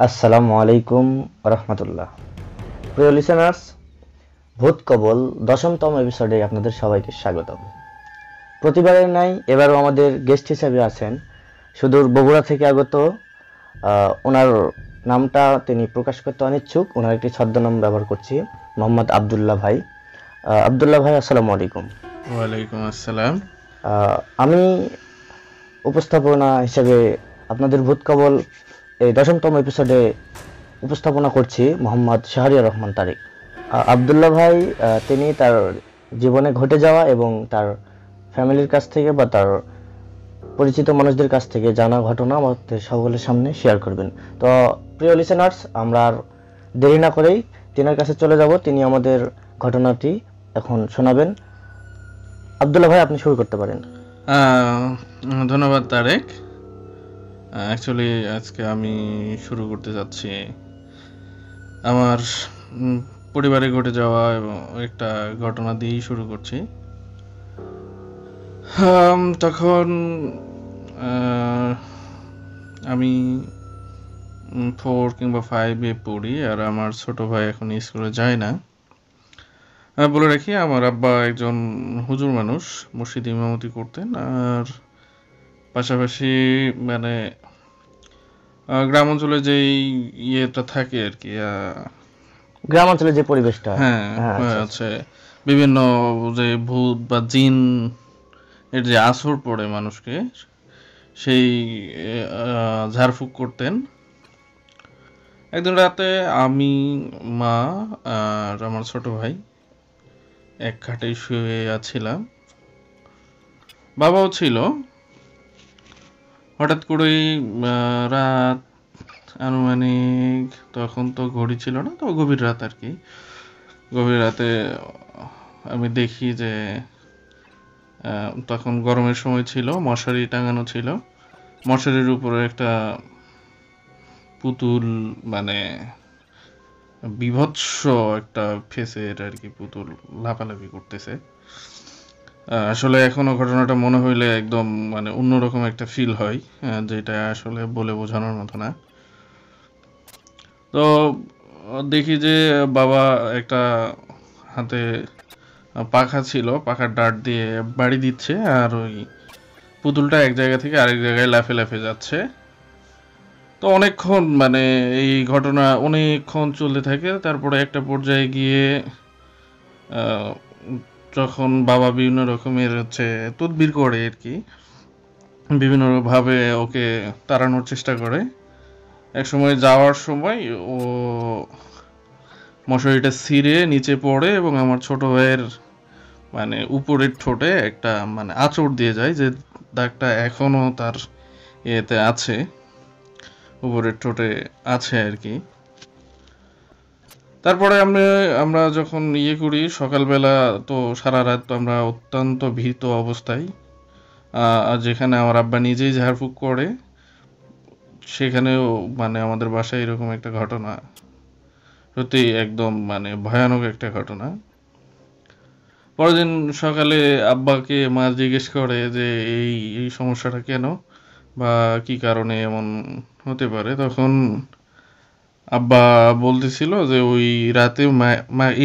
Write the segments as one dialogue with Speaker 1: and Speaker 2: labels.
Speaker 1: আসসালামু আলাইকুম রহমতুল্লাহ। প্রিয় লিসেনার্স, ভূত কবল 10তম এপিসোডে আপনাদের সবাইকে স্বাগতম। প্রতিবারের নাই এবারও আমাদের গেস্ট হিসেবে আছেন সুদূর বগুড়া থেকে আগত। ওনার নামটা তিনি প্রকাশ করতে অনিচ্ছুক। ওনার একটি ছদ্মনাম ব্যবহার করছি, মোহাম্মদ আবদুল্লাহ ভাই। আবদুল্লাহ ভাই, আসসালামু আলাইকুম।
Speaker 2: ওয়ালাইকুম আসসালাম।
Speaker 1: আমি উপস্থাপনা হিসেবে আপনাদের ভূত কবল এই 10তম এপিসোডে উপস্থাপনা করছি মোহাম্মদ শাহরিয়ার রহমান তারিক। আবদুল্লাহ ভাই তিনি তার জীবনে ঘটে যাওয়া এবং তার ফ্যামিলির কাছ থেকে বা তার পরিচিত মানুষদের কাছ থেকে জানা ঘটনা আমাদের সকলের সামনে শেয়ার করবেন। তো প্রিয় লিসেনার্স, আমরা আর দেরি না করেই তিনার কাছে চলে যাব। তিনি আমাদের ঘটনাটি এখন শোনাবেন। আবদুল্লাহ ভাই, আপনি শুরু করতে পারেন।
Speaker 2: ধন্যবাদ তারেক। অ্যাকচুয়ালি আজকে আমি শুরু করতে যাচ্ছি আমার পরিবারে ঘটে যাওয়া এবং একটা ঘটনা দিয়েই শুরু করছি। তখন আমি 4 কিংবা 5-এ পড়ি, আর আমার ছোট ভাই এখন স্কুলে যায় না। বলে রাখি, আমার আব্বা একজন হুজুর মানুষ, মসজিদ ইমামতি করতেন, আর পাশাপাশি মানে গ্রাম অঞ্চলে যেই ইয়েটা থাকে আর কি,
Speaker 1: গ্রাম অঞ্চলে যে পরিবেশটা,
Speaker 2: হ্যাঁ
Speaker 1: আচ্ছা।
Speaker 2: আছে বিভিন্ন যে ভূত বা জিন এর যে আসর পড়ে মানুষকে, সেই ঝাড়ফুঁক করতেন। একদিন রাতে আমি, মা আর আমার ছোট ভাই এক খাটেই শুয়ে আছিলাম, বাবাও ছিল। হঠাৎ করেই রাত আনুমানিক, তখন তো ঘড়ি ছিল না, তো গভীর রাত আর কি, গভীর রাতে আমি দেখি যে তখন গরমের সময় ছিল, মশারি টাঙানো ছিল, মশারির উপরে একটা পুতুল, মানে বিভৎস একটা ফেসের আর কি পুতুল লাফালাফি করতেছে। আসলে এখনো ঘটনাটা মনে হইলে একদম মানে অন্যরকম একটা ফিল হয়, যেটা আসলে বলে বোঝানোর মতো না। তো দেখি যে বাবা একটা হাতে পাখা ছিল, পাখার ডাট দিয়ে বাড়ি দিচ্ছে, আর ওই পুতুলটা এক জায়গা থেকে আরেক জায়গায় লাফে লাফে যাচ্ছে। তো অনেকক্ষণ মানে এই ঘটনা অনেকক্ষণ চলতে থাকে। তারপরে একটা পর্যায়ে গিয়ে যখন বাবা বিভিন্ন রকমের তদবির করে আর কি, বিভিন্নভাবে ওকে তাড়ানোর চেষ্টা করে, একসময় যাওয়ার সময় ও মশারিটা ছিঁড়ে নিচে পড়ে এবং আমার ছোট ভাইয়ের মানে উপরের ঠোঁটে একটা মানে আঁচড় দিয়ে যায়, যে দাগটা এখনো তার এতে আছে, উপরের ঠোঁটে আছে আর কি। তারপরে আমরা যখন ইয়ে করি সকালবেলা, তো সারা রাত তো আমরা অত্যন্ত ভীত অবস্থায়, আর যেখানে আমার আব্বা নিজেই ঝাড়ফুঁক করে, সেখানেও মানে আমাদের বাসায় এরকম একটা ঘটনা, সত্যি একদম মানে ভয়ানক একটা ঘটনা। পরের দিন সকালে আব্বাকে মা জিজ্ঞেস করে যে এই এই সমস্যাটা কেন বা কি কারণে এমন হতে পারে। তখন আব্বা বলতেছিল যে ওই রাতে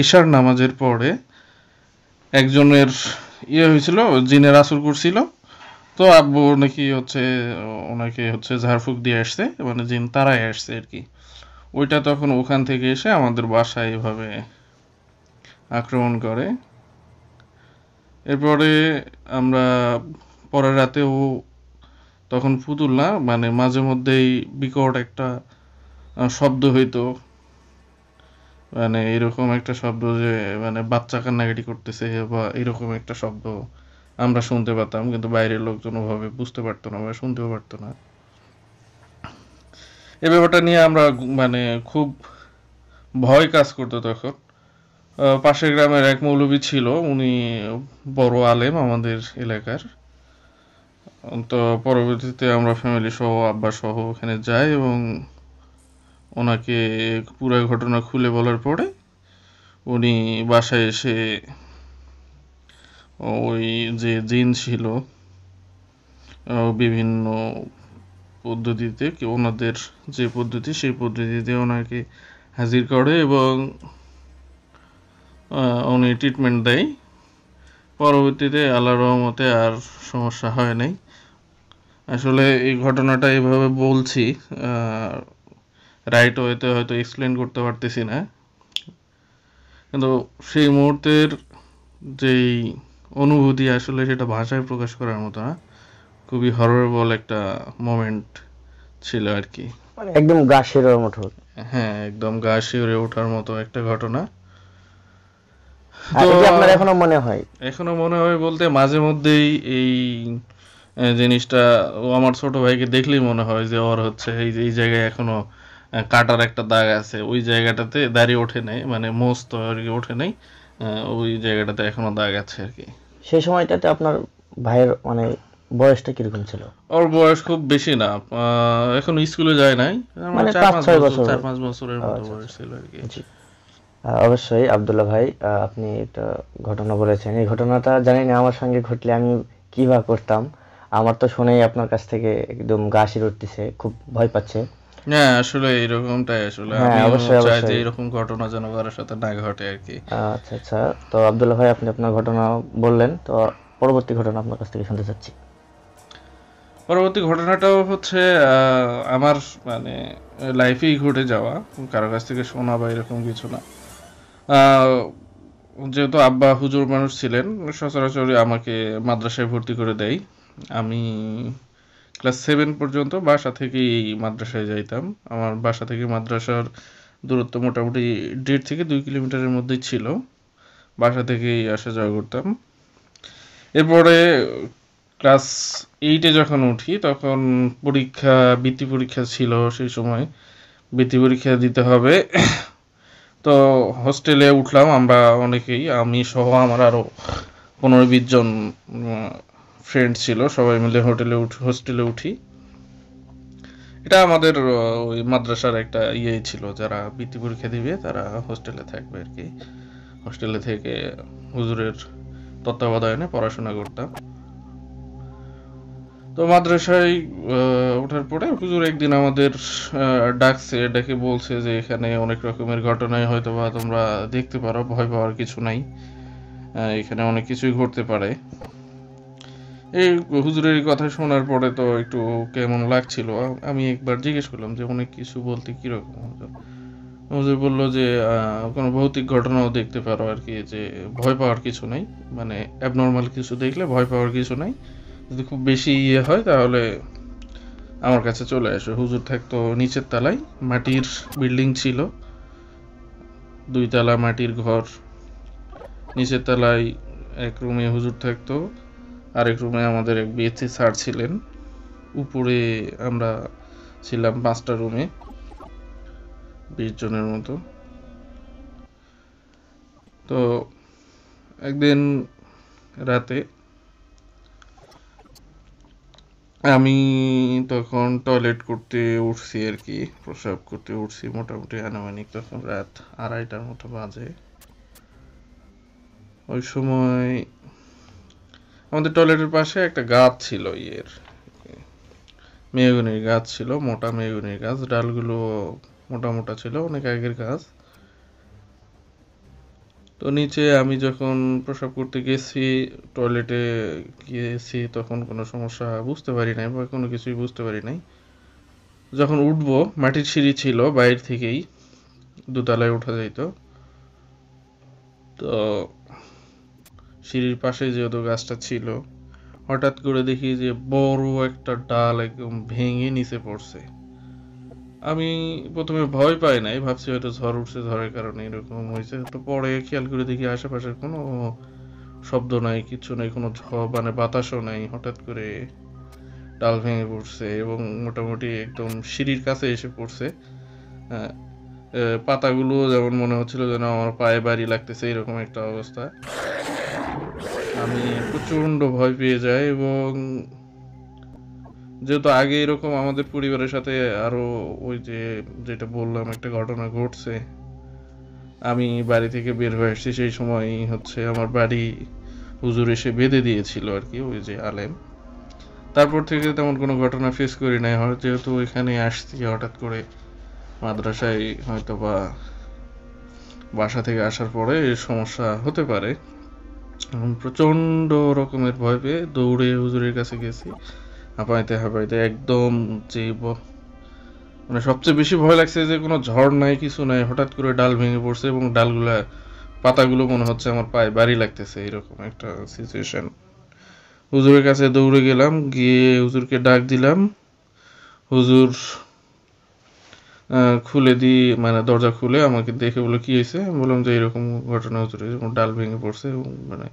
Speaker 2: ঈশার নামাজের পরে একজনের ইয়ে হয়েছিল, জিনের আসর করছিল। তো আব্বু নাকি ওনাকে ঝাড়ফুঁক দিয়ে আসছে, মানে জিন তারাই আসছে আর কি। ওইটা তখন ওখান থেকে এসে আমাদের বাসায় এভাবে আক্রমণ করে। এরপরে আমরা পরের রাতেও তখন পুতুল না, মানে মাঝে মধ্যেই বিকট একটা শব্দ হইতো, মানে এরকম একটা শব্দ যে মানে বাচ্চা কান্নাকাটি করতেছে বা এরকম একটা শব্দ আমরা শুনতে পেতাম, কিন্তু বাইরের লোকজন ওভাবে বুঝতে পারতো না বা শুনতেও পারতো না। এই ব্যাপারটা নিয়ে আমরা মানে খুব ভয় কাজ করতো তখন। পাশের গ্রামের এক মৌলবী ছিল, উনি বড় আলেম আমাদের এলাকার। তো পরবর্তীতে আমরা ফ্যামিলি সহ, আব্বা সহ ওখানে যাই এবং ওনাকে পুরো ঘটনা খুলে বলার পরে উনি বাসায় এসে ওই যে জিন ছিল, বিভিন্ন পদ্ধতিতে ওনাদের যে পদ্ধতি সেই পদ্ধতিতে ওনাকে হাজির করে এবং উনি ট্রিটমেন্ট দেয়। পরবর্তীতে আল্লাহর রহমতে আর সমস্যা হয় নাই। আসলে এই ঘটনাটা এভাবে বলছি, রাইট ওয়েতে হয়তো এক্সপ্লেন করতে পারতেছি না, কিন্তু সেই মুহূর্তের যেই অনুভূতি আসলে সেটা ভাষায় প্রকাশ করার মতো না। খুবই হররেবল একটা মোমেন্ট ছিল আর কি।
Speaker 1: মানে একদম গা শিরার মতো।
Speaker 2: হ্যাঁ, একদম গা শিউরে ওঠার মতো একটা ঘটনা।
Speaker 1: আর
Speaker 2: তো
Speaker 1: এটা আপনার এখনো মনে হয়?
Speaker 2: এখনো মনে হয় বলতে মাঝে মধ্যেই এই জিনিসটা আমার ছোট ভাইকে দেখলেই মনে হয় যে ওর হচ্ছে এই জায়গায় এখনো কাটার একটা দাগ আছে, ওই জায়গাটাতে দাড়ি ওঠে নাই, মানে মোজ তো আর কি ওঠে নাই, ওই জায়গাটাতে এখনো দাগ আছে আর কি।
Speaker 1: সেই সময়টাতে আপনার ভাইয়ের মানে বয়সটা কিরকম ছিল?
Speaker 2: ওর বয়স খুব বেশি না, এখন স্কুলে যায় নাই,
Speaker 1: মানে
Speaker 2: 4-5
Speaker 1: বছর।
Speaker 2: বছরের মতো
Speaker 1: আচ্ছা,
Speaker 2: বয়স ছিল আর কি।
Speaker 1: জি। অবশ্যই আব্দুল্লাহ ভাই, আপনি একটা ঘটনা বলেছেন, এই ঘটনাটা জানি না আমার সঙ্গে ঘটলে আমি কি বা করতাম। আমার তো শুনেই আপনার কাছ থেকে একদম গা শির উঠতেছে, খুব ভয় পাচ্ছে।
Speaker 2: হ্যাঁ, আসলে এরকমটাই, আসলে
Speaker 1: হ্যাঁ,
Speaker 2: আমিও
Speaker 1: অবশ্যই
Speaker 2: চাই যে
Speaker 1: অবশ্যই।
Speaker 2: এরকম ঘটনা যেন কারোর সাথে না ঘটে আর কি।
Speaker 1: আচ্ছা আচ্ছা, তো আব্দুল্লাহ ভাই আপনি আপনার ঘটনা বললেন, তো পরবর্তী ঘটনা আপনার কাছ থেকে শুনতে চাচ্ছি।
Speaker 2: পরবর্তী ঘটনাটাও হচ্ছে আমার মানে লাইফেই ঘটে যাওয়া, কারো কাছ থেকে শোনা বা এরকম কিছু না। আহ, যেহেতু আব্বা হুজুর মানুষ ছিলেন, সচরাচর আমাকে মাদ্রাসায় ভর্তি করে দেয়। আমি ক্লাস 7 পর্যন্ত বাসা থেকেই মাদ্রাসায় যাইতাম। আমার বাসা থেকে মাদ্রাসার দূরত্ব মোটামুটি 1.5 থেকে 2 কিলোমিটারের মধ্যেই ছিল। বাসা থেকেই আসা যাওয়া করতাম। এরপরে ক্লাস 8-এ যখন উঠি তখন পরীক্ষা, বৃত্তি পরীক্ষা ছিল সেই সময়। বৃত্তি পরীক্ষা দিতে হবে। তো হোস্টেলে উঠলাম আমরা অনেকেই, আমি সহ আমার আরও 15-20 জন ফ্রেন্ড ছিল, সবাই মিলে হোস্টেলে উঠি। এটা আমাদের ওই মাদ্রাসার একটা ইয়ে ছিল, যারা বৃত্তি পরীক্ষা দিবে তারা হোস্টেলে থাকবে আর কি। হোস্টেলে থেকে হুজুরের তত্ত্বাবধানে পড়াশোনা করতাম। তো মাদ্রাসায় ওঠার পরে হুজুর একদিন আমাদের ডাকছে, ডেকে বলছে যে এখানে অনেক রকমের ঘটনাই হয়তো বা তোমরা দেখতে পারো, ভয় পাওয়ার কিছু নাই, এখানে অনেক কিছুই ঘটতে পারে। এই হুজুরের কথা শোনার পরে তো একটু কেমন লাগছিল। আমি একবার জিজ্ঞেস করলাম যে অনেক কিছু বলতে কিরকম হুজুর? হুজুর বললো যে কোনো ভৌতিক ঘটনাও দেখতে পারো আর কি, যে ভয় পাওয়ার কিছু নাই, মানে অ্যাবনর্মাল কিছু দেখলে ভয় পাওয়ার কিছু নাই, যদি খুব বেশি ইয়ে হয় তাহলে আমার কাছে চলে আসো। হুজুর থাকতো নিচের তলায়, মাটির বিল্ডিং ছিল, 2 তলা মাটির ঘর। নিচের তলায় এক রুমে হুজুর থাকতো, আরেক রুমে আমাদের এক বিএসসি স্যার ছিলেন, উপরে আমরা ছিলাম 5টা রুমে, 20 জনের মতো। তো একদিন রাতে আমি তখন টয়লেট করতে উঠছি আর কি, প্রস্রাব করতে উঠছি, মোটামুটি আনুমানিক তখন রাত 2:30টার মতো বাজে। ওই সময় আমাদের টয়লেটের পাশে একটা গাছ ছিল, মেহগনির গাছ ছিল, মোটা মেহগনির গাছ, ডালগুলো মোটা মোটা ছিল, অনেক আগের গাছ। তো নিচে আমি যখন প্রস্রাব করতে গেছি, টয়লেটে গিয়েছি, তখন কোনো সমস্যা বুঝতে পারি নাই বা কোনো কিছুই বুঝতে পারি নাই। যখন উঠবো, মাটির সিঁড়ি ছিল, বাইরে থেকেই 2 তলায় ওঠা যাইত। তো সিঁড়ির পাশে যেহেতু গাছটা ছিল, হঠাৎ করে দেখি যে বড় একটা ডাল একদম ভেঙে নিচে পড়ছে। আমি প্রথমে ভয় পাই নাই, ভাবছি হয়তো ঝড় উঠছে, ঝড়ের কারণে এরকম হয়েছে। তো পরে খেয়াল করে দেখি আশেপাশের কোনো শব্দ নাই, কিছু নাই, কোনো মানে বাতাসও নাই, হঠাৎ করে ডাল ভেঙে পড়ছে এবং মোটামুটি একদম সিঁড়ির কাছে এসে পড়ছে। আহ, পাতাগুলো যেমন মনে হচ্ছিল যেন আমার পায়ে বাড়ি লাগতেছে, এরকম একটা অবস্থা। আমি প্রচন্ড ভয় পেয়ে যাই এবং যেহেতু আগে এরকম আমাদের পরিবারের সাথে আরো ওই যে যেটা বললাম একটা ঘটনা ঘটছে, আমি বাড়ি থেকে বের হয়ে আসছি, সেই সময় হচ্ছে আমার বাড়ি হুজুর এসে বেঁধে দিয়েছিল আর কি, ওই যে আলেম। তারপর থেকে তেমন কোনো ঘটনা ফেস করি নাই, যেহেতু এখানে আসছি হঠাৎ করে মাদ্রাসায়, হয়তো বা বাসা থেকে আসার পরে এই সমস্যা হতে পারে। প্রচণ্ড রকমের ভয় পেয়ে দৌড়ে হুজুরের কাছে গেছি, হাঁপাইতে হাঁপাইতে একদম যে মানে সবচেয়ে বেশি ভয় লাগছে যে কোনো ঝড় নাই, কিছু নাই, হঠাৎ করে ডাল ভেঙে পড়ছে এবং ডালগুলা পাতাগুলো মনে হচ্ছে আমার পায়ে বাড়ি লাগতেছে, এরকম একটা সিচুয়েশন। হুজুরের কাছে দৌড়ে গেলাম, গিয়ে হুজুরকে ডাক দিলাম। হুজুর খুলে মানে দরজা খুলে আমাকে দেখে বলে কি হয়েছে। আমি বললাম যে এরকম ঘটনা হুজুর, এরকম ডাল ভেঙে পড়ছে এবং মানে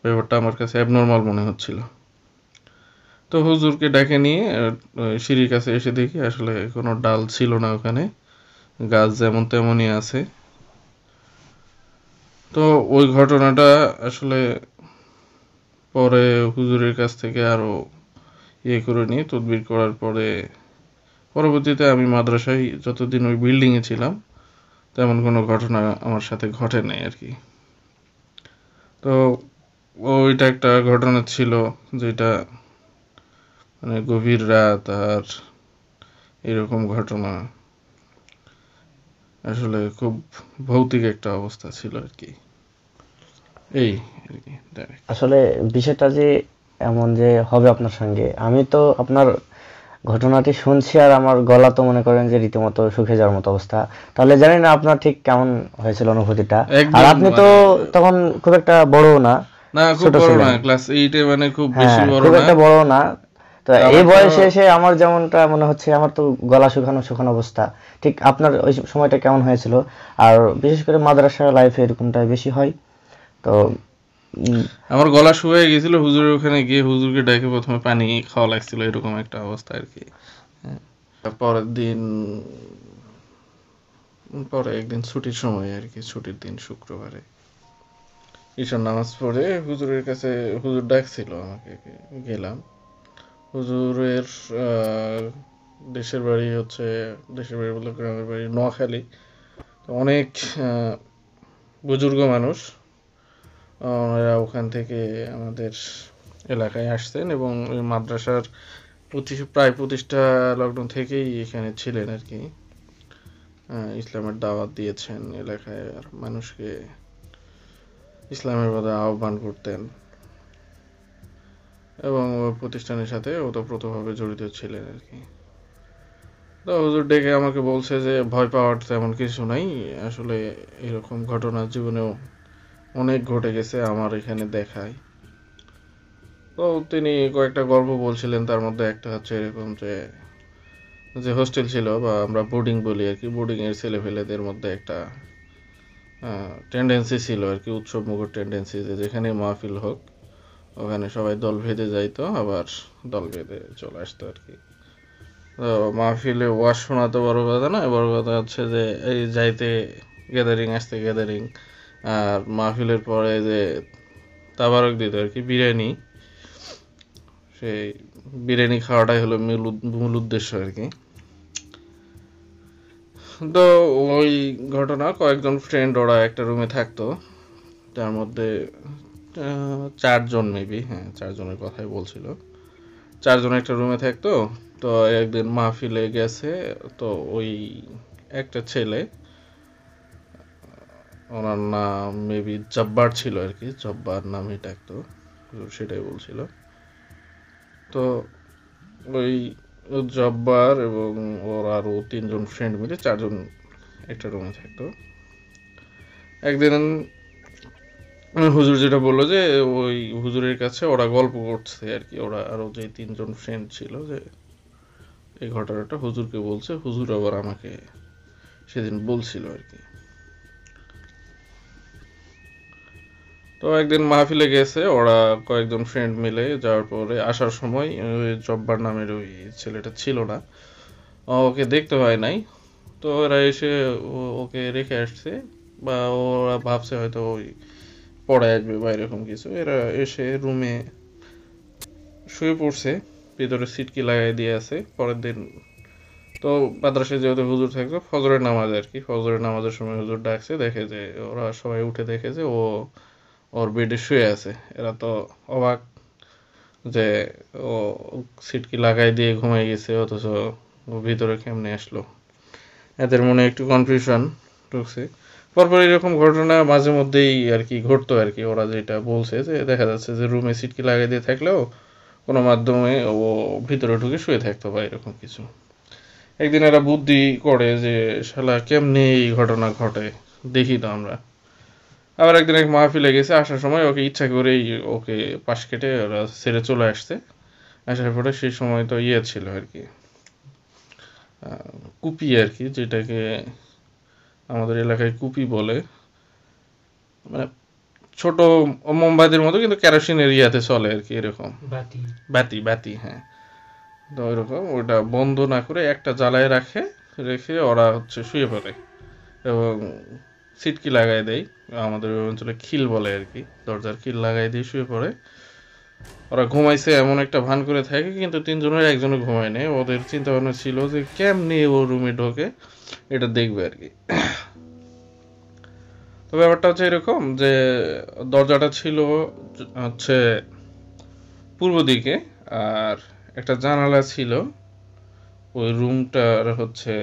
Speaker 2: ব্যাপারটা আমার কাছে অ্যাবনর্মাল মনে হচ্ছিল। তো হুজুরকে ডেকে নিয়ে সিঁড়ির কাছে এসে দেখি আসলে কোনো ডাল ছিল না ওখানে, গাছ যেমন তেমনই আছে। তো ওই ঘটনাটা আসলে পরে হুজুরের কাছ থেকে আরো করে নিই, তদবির করার পরে পরবর্তীতে আমি মাদ্রাসায় যতদিন ওই বিল্ডিংয়ে ছিলাম তেমন কোনো ঘটনা আমার সাথে ঘটে নাই আর কি। তো ওইটা একটা ঘটনা ছিল যেটা মানে গভীর রাত আর এরকম ঘটনা, আসলে খুব ভৌতিক একটা অবস্থা ছিল আর কি। এই আর কি ডাইরেক্ট।
Speaker 1: আসলে বিষয়টা যে এমন যে হবে আপনার সঙ্গে, আমি তো আপনার ঘটনাটি শুনছি আর আমার গলা তো মনে করেন যে রীতিমতো শুকিয়ে যাওয়ার মতো অবস্থা। তাহলে জানি না আপনার ঠিক কেমন হয়েছিল অনুভূতিটা। আর
Speaker 2: একদম
Speaker 1: আপনি তো তখন খুব একটা বড়ও না,
Speaker 2: না, খুব
Speaker 1: ছোট
Speaker 2: বড় না,
Speaker 1: ছিলেন।
Speaker 2: ক্লাস 8 এ, মানে খুব বেশি
Speaker 1: হ্যাঁ,
Speaker 2: বড়
Speaker 1: খুব
Speaker 2: না।
Speaker 1: একটা বড় না। তো এই
Speaker 2: আমার তো
Speaker 1: বয়সে এসে আমার যেমনটা মনে হচ্ছে, আমার তো গলা শুকানো শুকানো অবস্থা। ঠিক আপনার ওই সময়টা কেমন হয়েছিল? আর বিশেষ করে মাদ্রাসা লাইফে এরকমটা বেশি হয়। তো
Speaker 2: আমার গলা শুকিয়ে গেছিল, হুজুরের ওখানে গিয়ে হুজুরকে ডেকে প্রথমে পানি খাওয়া লাগছিল, এরকম একটা অবস্থা আর কি। হ্যাঁ। পরের দিন, পরে একদিন ছুটির সময় আর কি, ছুটির দিন শুক্রবারে ঈশান নামাজ পড়ে হুজুরের কাছে, হুজুর ডাকছিল আমাকে, গেলাম। হুজুরের দেশের বাড়ি হচ্ছে, দেশের বাড়ি বলতে গ্রামের বাড়ি নোয়াখালী। তো অনেক বুজুর্গ মানুষ, ওনারা ওখান থেকে আমাদের এলাকায় আসতেন এবং ওই মাদ্রাসার প্রায় প্রতিষ্ঠা লগ্ন থেকেই এখানে ছিলেন আর কি। ইসলামের দাওয়াত দিয়েছেন এলাকায়, আর মানুষকে ইসলামের পথে আহ্বান করতেন এবং ওই প্রতিষ্ঠানের সাথে ওতপ্রোতভাবে জড়িত ছিলেন আর কি। তো হুজুর ডেকে আমাকে বলছে যে ভয় পাওয়ার তেমন কিছু নাই, আসলে এরকম ঘটনা জীবনেও অনেক ঘটে গেছে আমার এখানে দেখায়। তো তিনি কয়েকটা গল্প বলছিলেন, তার মধ্যে একটা হচ্ছে এরকম যে যে হোস্টেল ছিল বা আমরা বোর্ডিং বলি আর কি, বোর্ডিং এর ছেলেপেলেদের মধ্যে একটা টেন্ডেন্সি ছিল আর কি, উৎসব মুখর টেন্ডেন্সি, যে যেখানে মাহফিল হোক ওখানে সবাই দল বেঁধে যাইতো, আবার দল বেঁধে চলে আসতো আর কি। তো মাহফিলে ওয়াজ শোনা তো বড় কথা না, বড় কথা হচ্ছে যে এই যাইতে গ্যাদারিং, আসতে গ্যাদারিং, আর মাহফিলের পরে যে তাবারক দিত আর কি, বিরিয়ানি, সেই বিরিয়ানি খাওয়াটাই হলো মূল উদ্দেশ্য আর কি। তো ওই ঘটনা, কয়েকজন ফ্রেন্ড ওরা একটা রুমে থাকতো, তার মধ্যে 4 জন মেবি, হ্যাঁ 4 জনের কথাই বলছিল। 4 জন একটা রুমে থাকতো। তো একদিন মাহফিলে গেছে, তো ওই একটা ছেলে, ওনার নাম মেবি জব্বার ছিল আর কি, জব্বার নামই ডাকতো, সেটাই বলছিল। তো ওই জব্বার এবং ওর আরও 3 জন ফ্রেন্ড মিলে 4 জন একটা রুমে থাকতো। একদিন হুজুর যেটা বললো যে ওই হুজুরের কাছে ওরা গল্প করছে আর কি, ওরা আরও যে 3 জন ফ্রেন্ড ছিল, যে এই ঘটনাটা হুজুরকে বলছে, হুজুর আবার আমাকে সেদিন বলছিল আর কি। তো একদিন মাহফিলে গেছে ওরা কয়েকজন ফ্রেন্ড মিলে, যাওয়ার পরে আসার সময় ওই জব্বার নামের ওই ছেলেটা ছিল না, ওকে দেখতে পায় নাই। তো ওরা এসে ওকে রেখে আসছে, বা ওরা ভাবছে হয়তো ওই পড়ে আসবে বা এরকম কিছু। এরা এসে রুমে শুয়ে পড়ছে, ভিতরে সিটকি লাগাই দিয়ে আছে। পরের দিন তো মাদ্রাসায় যেহেতু হুজুর থাকতো, ফজরের নামাজ আর কি, ফজরের নামাজের সময় হুজুর ডাকছে, দেখে যে ওরা সবাই উঠে দেখে যে ওর বেডে শুয়ে আছে। এরা তো অবাক, যে ও সিটকি লাগাই দিয়ে ঘুমাই গেছে, অথচ ও ভিতরে কেমনে আসলো। এদের মনে একটু কনফিউশন ঢুকছে। পরপর এরকম ঘটনা মাঝে মধ্যেই আর কি ঘটতো আর কি। ওরা যেটা বলছে যে দেখা যাচ্ছে যে রুমে সিটকি লাগাই দিয়ে থাকলেও কোনো মাধ্যমে ও ভিতরে ঢুকে শুয়ে থাকতো বা এরকম কিছু। একদিন এরা বুদ্ধি করে যে শালা কেমনে এই ঘটনা ঘটে, দেখি তো আমরা। আবার একদিন এক মাহফিলে গেছে, আসার সময় ওকে ইচ্ছা করেই ওকে পাশ কেটে ওরা ছেড়ে চলে আসছে। আসার পরে সেই সময় তো ইয়ে ছিল আর কি, কুপি আর কি, যেটাকে আমাদের এলাকায় কুপি বলে, মানে ছোট মোমবাতির মতো কিন্তু কেরোসিনের ইয়াতে চলে আর কি, এরকম বাতি বাতি, হ্যাঁ। তো ওইরকম ওটা বন্ধ না করে একটা জ্বালায় রাখে, রেখে ওরা হচ্ছে শুয়ে পড়ে এবং সিটকি লাগাই দেয়। আমাদের ওই অঞ্চলে খিল বলে আর কি, দরজার খিল লাগাই দিয়ে শুয়ে পড়ে। ওরা ঘুমাইছে এমন একটা ভান করে থাকে, কিন্তু তিনজনের একজনও ঘুমায় নেই। ওদের চিন্তা ভাবনা ছিল যে কেমনি ও রুমে ঢোকে এটা দেখবে আর কি। তো ব্যাপারটা হচ্ছে এরকম যে দরজাটা ছিল হচ্ছে পূর্ব দিকে, আর একটা জানালা ছিল ওই রুমটার হচ্ছে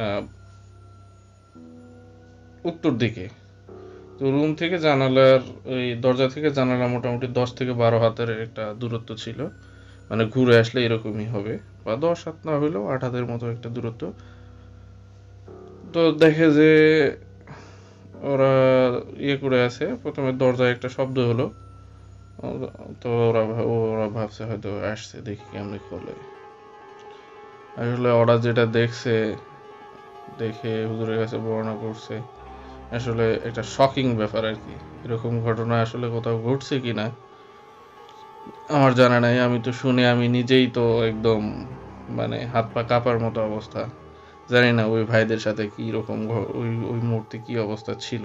Speaker 2: আহ, উত্তর দিকে। তো রুম থেকে জানালার, ওই দরজা থেকে জানালা মোটামুটি 10 থেকে 12 হাতের একটা দূরত্ব ছিল। মানে ঘুরে আসলে এরকমই হবে, বা 10 হাত না হইলেও 8 হাতের মতো একটা দূরত্ব। তো দেখে যে ওরা ইয়ে করে আছে, প্রথমে দরজায় একটা শব্দ হলো। তো ওরা ভাবছে হয়তো আসছে, দেখি কেমনি খোলে। আসলে ওরা যেটা দেখছে, দেখে হুজুরের কাছে বর্ণনা করছে, আসলে একটা শকিং ব্যাপার আর কি। এরকম ঘটনা আসলে কোথাও ঘটছে কিনা আমার জানা নাই। আমি তো শুনে আমি নিজেই তো একদম মানে হাত পা কাঁপার মতো অবস্থা। জানি না ওই ভাইদের সাথে কি রকম ওই ওই মুহূর্তে কি অবস্থা ছিল।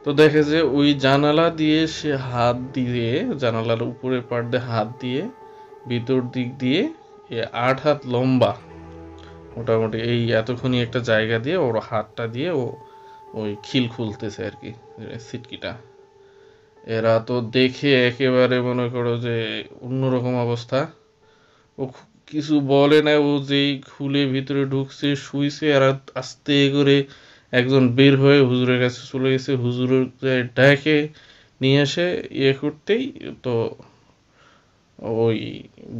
Speaker 2: তো দেখে যে ওই জানালা দিয়ে সে হাত দিয়ে, জানালার উপরের পার্ট দিয়ে হাত দিয়ে ভিতর দিক দিয়ে 8 হাত লম্বা, মোটামুটি এই এতক্ষণই একটা জায়গা দিয়ে ওর হাতটা দিয়ে ও ওই খিল খুলতেছে আর কি, সিটকিটা। এরা তো দেখে একেবারে মনে করো যে অন্যরকম অবস্থা। ও কিছু বলে না, ও যেই খুলে ভিতরে ঢুকছে শুইছে, আর আস্তে করে একজন বের হয়ে হুজুরের কাছে চলে গেছে। হুজুরের ডাকে নিয়ে এসে ইয়ে করতেই তো ওই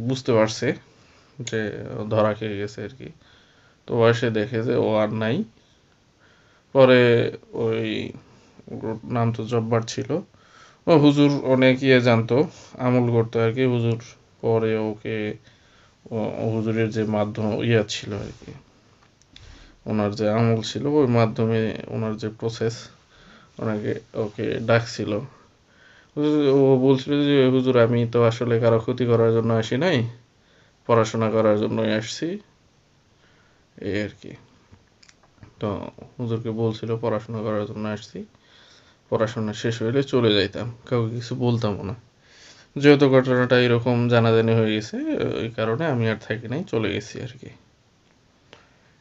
Speaker 2: বুঝতে পারছে যে ও ধরা খেয়ে গেছে আর কি। তো এসে দেখে যে ও আর নাই। পরে ওই ওর নাম তো জব্বার ছিল, ও হুজুর অনেক ইয়ে জানতো, আমল করতো আর কি হুজুর। পরে ওকে হুজুরের যে মাধ্যম ইয়া ছিল আর কি, ওনার যে আমল ছিল ওই মাধ্যমে, ওনার যে প্রসেস, ওনাকে ওকে ডাকছিল। ও বলছিল যে হুজুর আমি তো আসলে কারো ক্ষতি করার জন্য আসি নাই, পড়াশোনা করার জন্যই আসছি, এই আর কি। তো হুজুরকে বলছিল পড়াশোনা করার জন্য আসছি, পড়াশোনা শেষ হইলে চলে যাইতাম, কাউকে কিছু বলতামও না। যেহেতু ঘটনাটা এরকম জানাজানি হয়ে গেছে, ওই কারণে আমি আর থাকি নাই, চলে গেছি আর কি।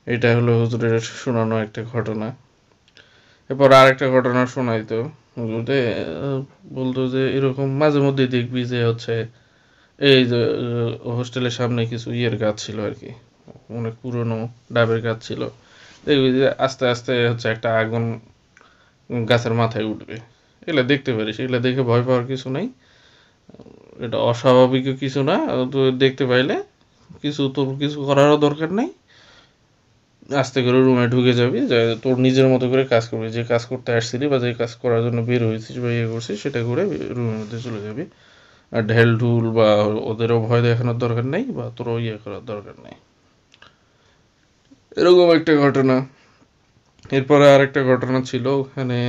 Speaker 2: এটা হলো হুজুরের শোনানো একটা ঘটনা। এরপর আর একটা ঘটনা শোনাইতো হুজুরে। বলতো যে এরকম মাঝে মধ্যে দেখবি যে হচ্ছে এই যে হোস্টেলের সামনে কিছু ইয়ের গাছ ছিল আর কি, অনেক পুরনো ডাবের গাছ ছিল। দেখবি যে আস্তে আস্তে হচ্ছে একটা আগুন গাছের মাথায় উঠবে। এগুলা দেখতে পারিস, এগুলা দেখে ভয় পাওয়ার কিছু নাই, এটা অস্বাভাবিক কিছু না। তো দেখতে পাইলে তোর কিছু করারও দরকার নাই, আস্তে করে রুমে ঢুকে যাবি, যে তোর নিজের মতো করে কাজ করবি, যে কাজ করতে আসছিলি বা যে কাজ করার জন্য বের হয়েছিস বা ইয়ে করছিস সেটা করে রুমের মধ্যে চলে যাবি। আর ঢেল ঢুল বা ওদেরও ভয় দেখানোর দরকার নেই, বা তোরও ইয়ে করার দরকার নেই। এরকম একটা ঘটনা। এরপরে আরেকটা ঘটনা ছিল, ওখানে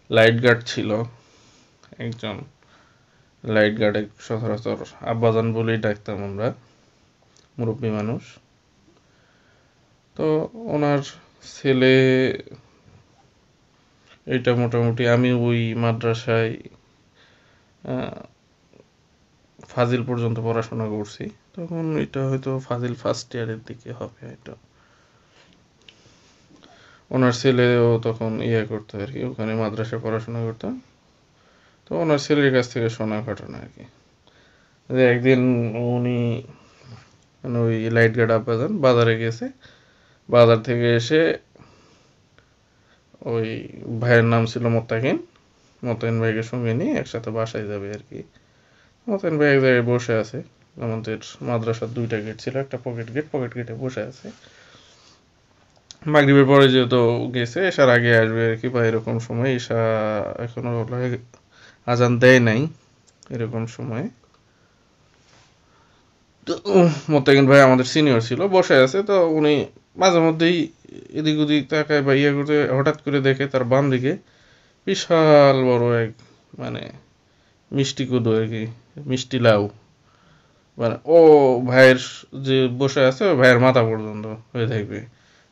Speaker 2: লাইট গার্ড ছিল একজন। লাইট গার্ডে সচরাচর আব্বাজান বলেই ডাকতাম আমরা, মুরব্বী মানুষ। তো ওনার ছেলে, এটা মোটামুটি আমি ওই মাদ্রাসায় ফাজিল পর্যন্ত পড়াশোনা করছি, তখন এটা হয়তো ফাজিল ফার্স্ট ইয়ারের দিকে হবে হয়তো। ওনার ছেলেও তখন ইয়ে করতো আর কি, ওখানে মাদ্রাসায় পড়াশোনা করতো। তো ওনার ছেলের কাছ থেকে শোনা ঘটনা আর কি, যে একদিন উনি মানে ওই লাইট গার্ড আব্বাজান বাজারে গেছে, বাজার থেকে এসে ওই ভাইয়ের নাম ছিল মোত্তাকিন, মোতায়েন ভাইকে সঙ্গে নিয়ে একসাথে বাসায় যাবে আর কি। মোতায়েন ভাই এক জায়গায় বসে আছে, আমাদের মাদ্রাসার 2টা গেট ছিল, একটা পকেট গেটে বসে আছে। মাগরিবের পরে যেহেতু গেছে, এসার আগে আসবে আর কি, বা এরকম সময়, এসা এখনো আজান দেয় নাই এরকম সময়। তো মোত্তাকিন ভাই আমাদের সিনিয়র ছিল, বসে আছে। তো উনি মাঝে মধ্যেই এদিক ওদিক তাকায় বা ইয়ে করতে, হঠাৎ করে দেখে তার বাম দিকে বিশাল বড় এক মানে মিষ্টি কুদু আর কি, মিষ্টি লাউ, মানে ও ভাইয়ের যে বসে আছে ওই ভাইয়ের মাথা পর্যন্ত হয়ে থাকবে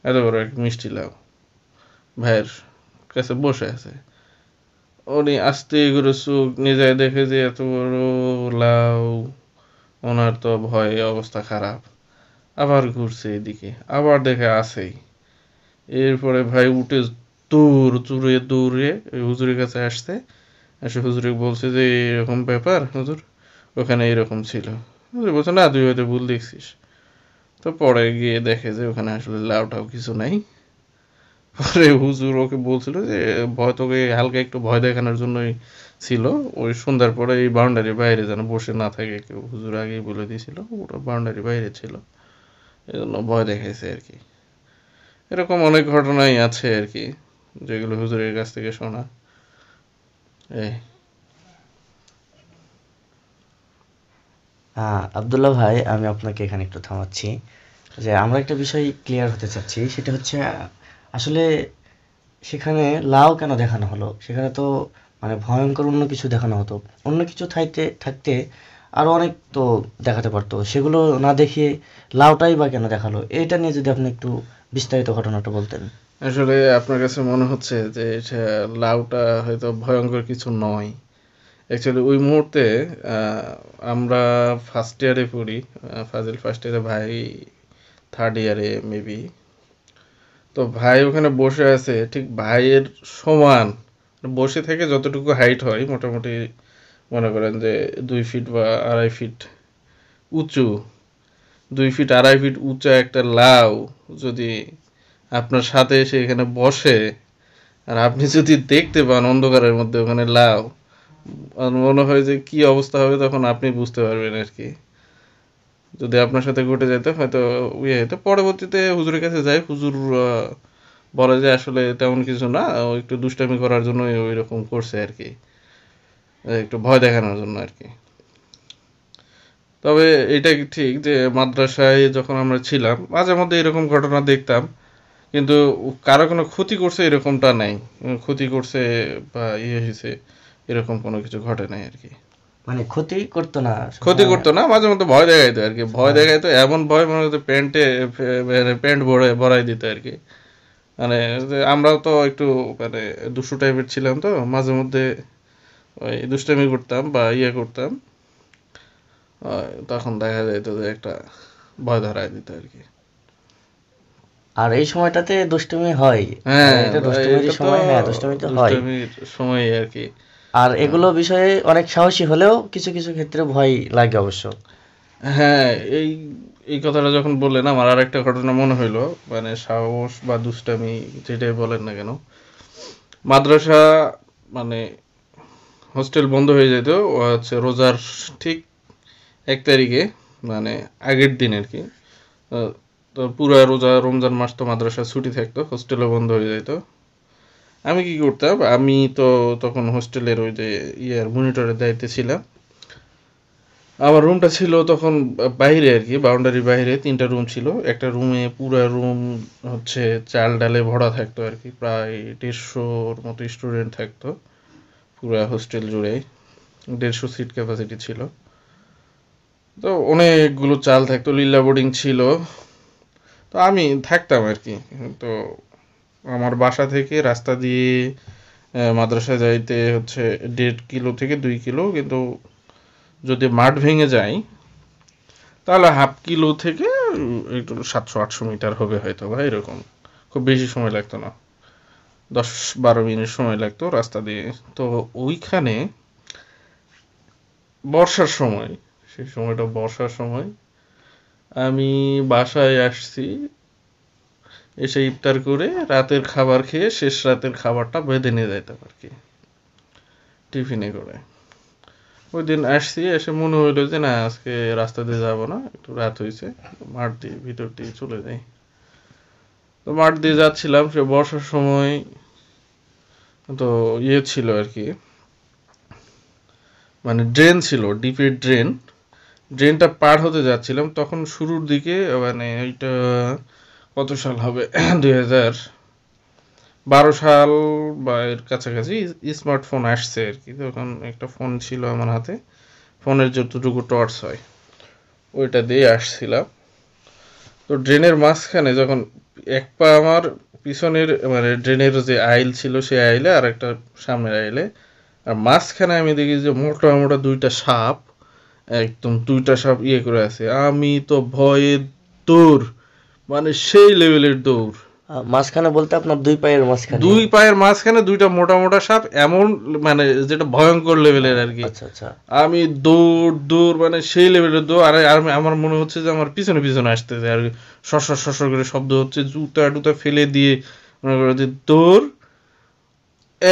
Speaker 2: এত বড় এক মিষ্টি লাউ ভাইয়ের কাছে বসে আছে। উনি আস্তে করে চোখ নিয়ে যায়, দেখে যে এত বড় লাউ, ওনার তো ভয়ে অবস্থা খারাপ। আবার ঘুরছে এদিকে, আবার দেখে আছেই। এরপরে ভাই উঠে দৌড়ে ওই হুজুরের কাছে আসছে, এসে হুজুরে বলছে যে এরকম ব্যাপার হুজুর, ওখানে এরকম ছিল। হুজুর বলছে না, তুই হয়তো ভুল দেখছিস। তো পরে গিয়ে দেখে যে ওখানে আসলে লাউটাও কিছু নাই। পরে হুজুর ওকে বলছিল যে ভয়, তোকে হালকা একটু ভয় দেখানোর জন্যই ছিল, ওই সন্ধ্যার পরে এই বাউন্ডারির বাইরে যেন বসে না থাকে কেউ, হুজুর আগেই বলে দিয়েছিল ওটা বাউন্ডারির বাইরে ছিল, এই জন্য ভয় দেখাইছে আর কি। এরকম অনেক ঘটনাই আছে আর কি, যেগুলো হুজুরের কাছ থেকে শোনা। এই
Speaker 1: আব্দুল্লাহ ভাই, আমি আপনাকে এখানে একটু থামাচ্ছি, যে আমরা একটা বিষয় ক্লিয়ার হতে চাচ্ছি, সেটা হচ্ছে আসলে সেখানে লাউ কেন দেখানো হলো? সেখানে তো মানে ভয়ঙ্কর অন্য কিছু দেখানো হতো, অন্য কিছু থাকতে আরো অনেক তো দেখাতে পারতো, সেগুলো না দেখিয়ে লাউটাই বা কেন দেখালো? এটা নিয়ে যদি আপনি একটু বিস্তারিত ঘটনাটা বলতেন।
Speaker 2: আসলে আপনার কাছে মনে হচ্ছে যে এটা লাউটা হয়তো ভয়ঙ্কর কিছু নয়। অ্যাকচুয়ালি ওই মুহূর্তে আহ, আমরা ফার্স্ট ইয়ারে পড়ি, ফাজিল ফার্স্ট ইয়ারে, ভাই থার্ড ইয়ারে মেবি। তো ভাই ওখানে বসে আছে, ঠিক ভাইয়ের সমান বসে থেকে যতটুকু হাইট হয় মোটামুটি, মনে করেন যে 2 ফিট বা 2.5 ফিট উঁচু, 2 ফিট 2.5 ফিট উঁচা একটা লাউ যদি আপনার সাথে এসে এখানে বসে, আর আপনি যদি দেখতে পান অন্ধকারের মধ্যে ওখানে লাউ, আমার মনে হয় যে কি অবস্থা হবে তখন আপনি বুঝতে পারবেন আর কি। যদি আপনার সাথে ঘটে যেত হয়তো ইয়ে হতো। পরবর্তীতে হুজুরের কাছে যাই, হুজুর বলে যে আসলে তেমন কিছু না, ও একটু দুষ্টামি করার জন্য ওই রকম করছে আর কি, একটু ভয় দেখানোর জন্য আর কি। তবে এটা ঠিক যে মাদ্রাসায় যখন আমরা ছিলাম মাঝে মধ্যে এরকম ঘটনা দেখতাম, কিন্তু কারো কোনো ক্ষতি করছে এরকমটা নাই, ক্ষতি করছে বা ইয়ে হয়েছে এরকম কোনো কিছু ঘটে নাই আর কি।
Speaker 1: মানে ক্ষতি করতো না
Speaker 2: ক্ষতি
Speaker 1: সবসময়।
Speaker 2: করতো না, মাঝে মধ্যে ভয় দেখাইতো আর কি, ভয়
Speaker 1: হ্যাঁ।
Speaker 2: দেখাইতো এমন ভয় মনে হতো প্যান্ট ভরাই দিত আর কি। মানে যে আমরাও তো একটু মানে দুষ্টু টাইপের ছিলাম, তো মাঝে মধ্যে ওই দুষ্টামি করতাম বা ইয়ে করতাম, তখন দেখা যাইতো যে একটা ভয় ধরায় দিত আর কি।
Speaker 1: আর এই সময়টাতে দুষ্টুমি হয়,
Speaker 2: হ্যাঁ,
Speaker 1: মানে এটা দুষ্টুমিরই
Speaker 2: এটা তো
Speaker 1: সময়, হ্যাঁ দুষ্টুমি তো হয়।
Speaker 2: দুষ্টামির সময় আর কি।
Speaker 1: আর
Speaker 2: আহ,
Speaker 1: এগুলো বিষয়ে অনেক সাহসী হলেও কিছু কিছু ক্ষেত্রে ভয় লাগে অবশ্য।
Speaker 2: হ্যাঁ, এই এই কথাটা যখন বললেন আমার আর একটা ঘটনা মনে হইলো, মানে সাহস বা দুষ্টামি যেটাই বলেন না কেন, মাদ্রাসা মানে হোস্টেল বন্ধ হয়ে যেত হচ্ছে রোজার ঠিক 1 তারিখে, মানে আগের দিন আর কি। আহ, তো পুরা রোজা রমজান মাস তো মাদ্রাসা ছুটি থাকতো, হোস্টেলও বন্ধ হয়ে যেত। আমি কি করতাম, আমি তো তখন হোস্টেলের ওই যে ইয়ার মনিটরের দায়িত্বে ছিলাম। আমার রুমটা ছিল তখন বাইরে আর কি, বাউন্ডারির বাইরে 3টা রুম ছিল। একটা রুমে পুরা রুম হচ্ছে চাল ডালে ভরা থাকতো আর কি, প্রায় 150-র মতো স্টুডেন্ট থাকতো পুরা হোস্টেল জুড়ে, 150 সিট ক্যাপাসিটি ছিল। তো অনেকগুলো চাল থাকতো, লিল্লা বোর্ডিং ছিল। তো আমি থাকতাম আর কি। তো আমার বাসা থেকে রাস্তা দিয়ে মাদ্রাসা যাইতে হচ্ছে 1.5 কিলো থেকে 2 কিলো, কিন্তু যদি মাঠ ভেঙে যায় তাহলে হাফ কিলো থেকে একটু 700-800 মিটার হবে হয়তো বা এরকম, খুব বেশি সময় লাগতো না, 10-12 মিনিট সময় লাগতো রাস্তা দিয়ে। তো ওইখানে বর্ষার সময়, সেই সময়টা বর্ষার সময় আমি বাসায় আসছি, এসে ইফতার করে রাতের খাবার খেয়ে শেষ রাতের খাবারটা বেঁধে নিয়ে যাইতাম আর কি, টিফিনে করে। ওই দিন আসছি, এসে মনে হইলো যে না আজকে রাস্তা দিয়ে যাবো না, একটু রাত হয়েছে, মাঠ দিয়ে ভিতর দিয়ে চলে যাই। তো মাঠ দিয়ে যাচ্ছিলাম, সে বর্ষার সময়, তো ইয়ে ছিল আর কি, মানে ড্রেন ছিল, ডিপের ড্রেন, ড্রেনটা পার হতে যাচ্ছিলাম তখন শুরুর দিকে, মানে ওইটা কত সাল হবে 2012 সাল বা এর কাছাকাছি স্মার্টফোন আসছে আর কি। তখন একটা ফোন ছিল আমার হাতে, ফোনের যতটুকু টর্চ হয় ওইটা দিয়ে আসছিলাম। তো ড্রেনের মাঝখানে যখন এক পা আমার পিছনের, মানে ড্রেনের যে আইল ছিল সেই আইলে আর একটা সামনের আইলে, আর মাঝখানে আমি দেখি যে মোটা মোটা দুইটা সাপ, একদম দুইটা সাপ ইয়ে করে আছে। আমি তো ভয়ে দৌড়, মানে সেই লেভেলের দৌড়।
Speaker 1: মাঝখানে বলতে আপনার দুই পায়ের মাঝখানে?
Speaker 2: দুই পায়ের মাঝখানে দুইটা মোটা মোটা সাপ, এমন মানে যেটা ভয়ঙ্কর লেভেলের আর কি।
Speaker 1: আচ্ছা আচ্ছা।
Speaker 2: আমি দৌড় দৌড়, মানে সেই লেভেলের দৌড়। আর আমার মনে হচ্ছে যে আমার পিছনে পিছনে আসতেছে আর সরসর সরসর করে শব্দ হচ্ছে, জুতা টুতা ফেলে দিয়ে মনে করো যে দৌড়।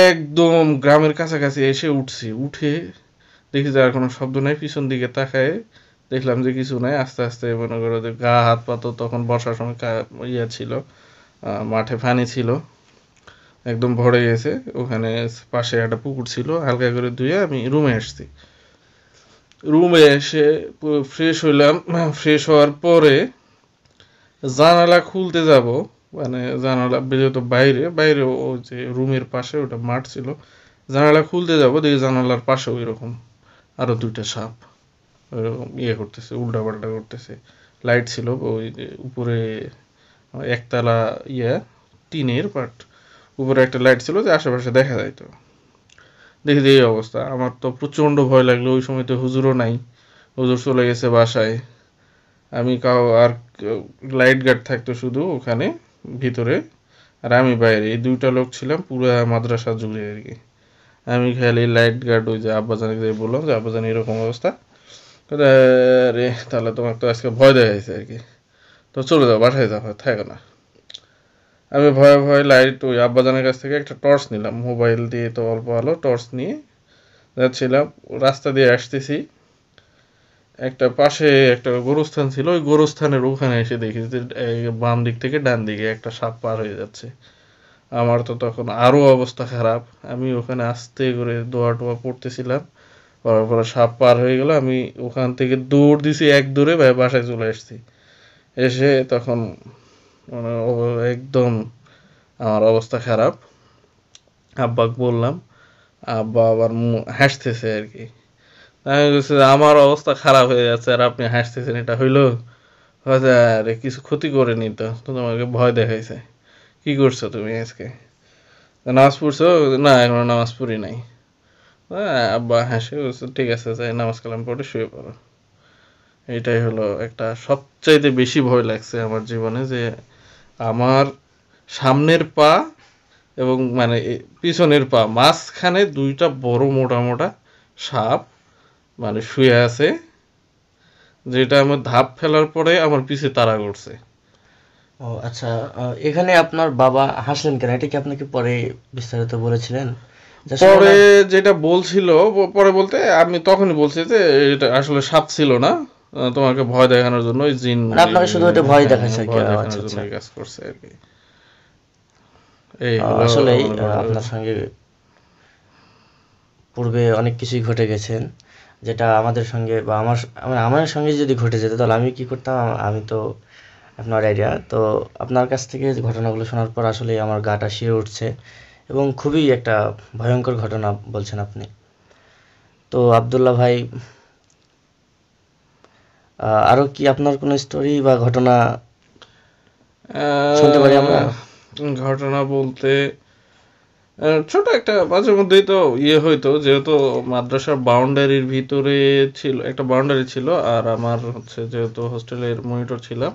Speaker 2: একদম গ্রামের কাছাকাছি এসে উঠছি, উঠে দেখি যে আর কোনো শব্দ নাই, পিছন দিকে তাকায় দেখলাম যে কিছু নাই। আস্তে আস্তে মনে করো যে গা হাত পা, তো তখন বর্ষার সময় ইয়ে ছিল, মাঠে পানি ছিল, একদম ভরে গেছে। ওখানে পাশে একটা পুকুর ছিল, হালকা করে ধুয়ে আমি রুমে আসছি। রুমে এসে ফ্রেশ হইলাম, ফ্রেশ হওয়ার পরে জানালা খুলতে যাব, মানে জানালা যেহেতু বাইরে, বাইরে ওই যে রুমের পাশে ওটা মাঠ ছিল, জানালা খুলতে যাব, দেখি জানালার পাশে ওই রকম আরো দুইটা সাপ ওইরকম ইয়ে করতেছে, উল্টা পাল্টা করতেছে। লাইট ছিল ওই যে উপরে, একতলা ইয়া টিনের, বাট উপরে একটা লাইট ছিল যে আশেপাশে দেখা যাইতো। দেখি যে এই অবস্থা, আমার তো প্রচন্ড ভয় লাগলো। ওই সময় তো হুজুরও নাই, হুজুর চলে গেছে বাসায়। আমি আর লাইট গার্ড থাকতো শুধু ওখানে ভিতরে, আর আমি বাইরে, এই দুইটা লোক ছিলাম পুরা মাদ্রাসা জুড়ে আর কি। আমি খালি লাইট গার্ড, ওই যে আব্বাজানকে বললাম যে আব্বাজান এরকম অবস্থা, রে তাহলে তোমার তো আজকে ভয় দেখাইছে আর কি, তো চলে যাও, বাসায় যাও, থাকো না। আমি ভয়ে ভয়ে লাইট, ওই আব্বাজানের কাছ থেকে একটা টর্চ নিলাম, মোবাইল দিয়ে তো অল্প আলো, টর্চ নিয়ে যাচ্ছিলাম, রাস্তা দিয়ে আসতেছি। একটা পাশে একটা গোরস্থান ছিল, ওই গোরস্থানের ওখানে এসে দেখি যে বাম দিক থেকে ডান দিকে একটা সাপ পার হয়ে যাচ্ছে। আমার তো তখন আরো অবস্থা খারাপ, আমি ওখানে আস্তে করে দোয়া টোয়া পড়তেছিলাম, পড়ার পরে সাপ পার হয়ে গেল। আমি ওখান থেকে দৌড় দিছি, এক দৌড়ে বাসায় চলে আসছি। এসে তখন মানে একদম আমার অবস্থা খারাপ। আব্বাকে বললাম, আব্বা আবার হাসতেছে আর কি। আমি বলছি যে, আমার অবস্থা খারাপ হয়ে যাচ্ছে আর আপনি হাসতেছেন, এটা হইলো? হয়তো আরে কিছু ক্ষতি করেনি তো, তো তোমাকে ভয় দেখাইছে। কি করছো তুমি আজকে, নামাজ পড়ছো? না এখনো নামাজ পড়ি নাই। আব্বা হাসে বলছে ঠিক আছে, যাই নামাজ কালাম পড়ে শুয়ে পড়ো। এটাই হলো একটা সবচাইতে বেশি ভয় লাগছে আমার জীবনে, যে আমার সামনের পা এবং মানে পিছনের পা মাঝখানে দুইটা বড় মোটা মোটা সাপ মানে শুয়ে আছে, যেটা আমার ধাপ ফেলার পরে আমার পিছে তাড়া করছে।
Speaker 1: ও আচ্ছা, এখানে আপনার বাবা হাসলেন কেন? এটা কি আপনাকে পরে বিস্তারিত বলেছিলেন? যে আসলে
Speaker 2: পরে যেটা বলছিল, পরে বলতে আমি তখনই বলছি যে এটা আসলে সাপ ছিল না, তোমাকে ভয় দেখানোর জন্য ওই জিন,
Speaker 1: মানে আপনাকে শুধু এটা ভয়
Speaker 2: হ্যাঁ,
Speaker 1: দেখাচ্ছে আর কি।
Speaker 2: ভয়
Speaker 1: আচ্ছা
Speaker 2: দেখানোর জন্য
Speaker 1: আচ্ছা।
Speaker 2: এই কাজ করছে আর কি। এই হলো
Speaker 1: আসলেই
Speaker 2: মনে করো।
Speaker 1: আপনার সঙ্গে পূর্বে অনেক কিছুই ঘটে গেছেন, যেটা আমাদের সঙ্গে বা আমার সঙ্গে যদি ঘটে যেত তাহলে আমি কি করতাম, আমি তো আপনার আইডিয়া তো। আপনার কাছ থেকে যে ঘটনাগুলো শোনার পর আসলে আমার গাটা শিউরে উঠছে এবং খুবই একটা ভয়ঙ্কর ঘটনা বলছেন আপনি। তো আব্দুল্লাহ ভাই, আরো কি আপনার কোনো স্টোরি বা ঘটনা শুনতে পারি আমরা?
Speaker 2: ঘটনা বলতে ছোট একটা মাঝে মধ্যেই তো ইয়ে হইতো, যেহেতু মাদ্রাসার বাউন্ডারির ভিতরে ছিল, একটা বাউন্ডারি ছিল, আর আমার হচ্ছে যেহেতু হোস্টেলের মনিটর ছিলাম,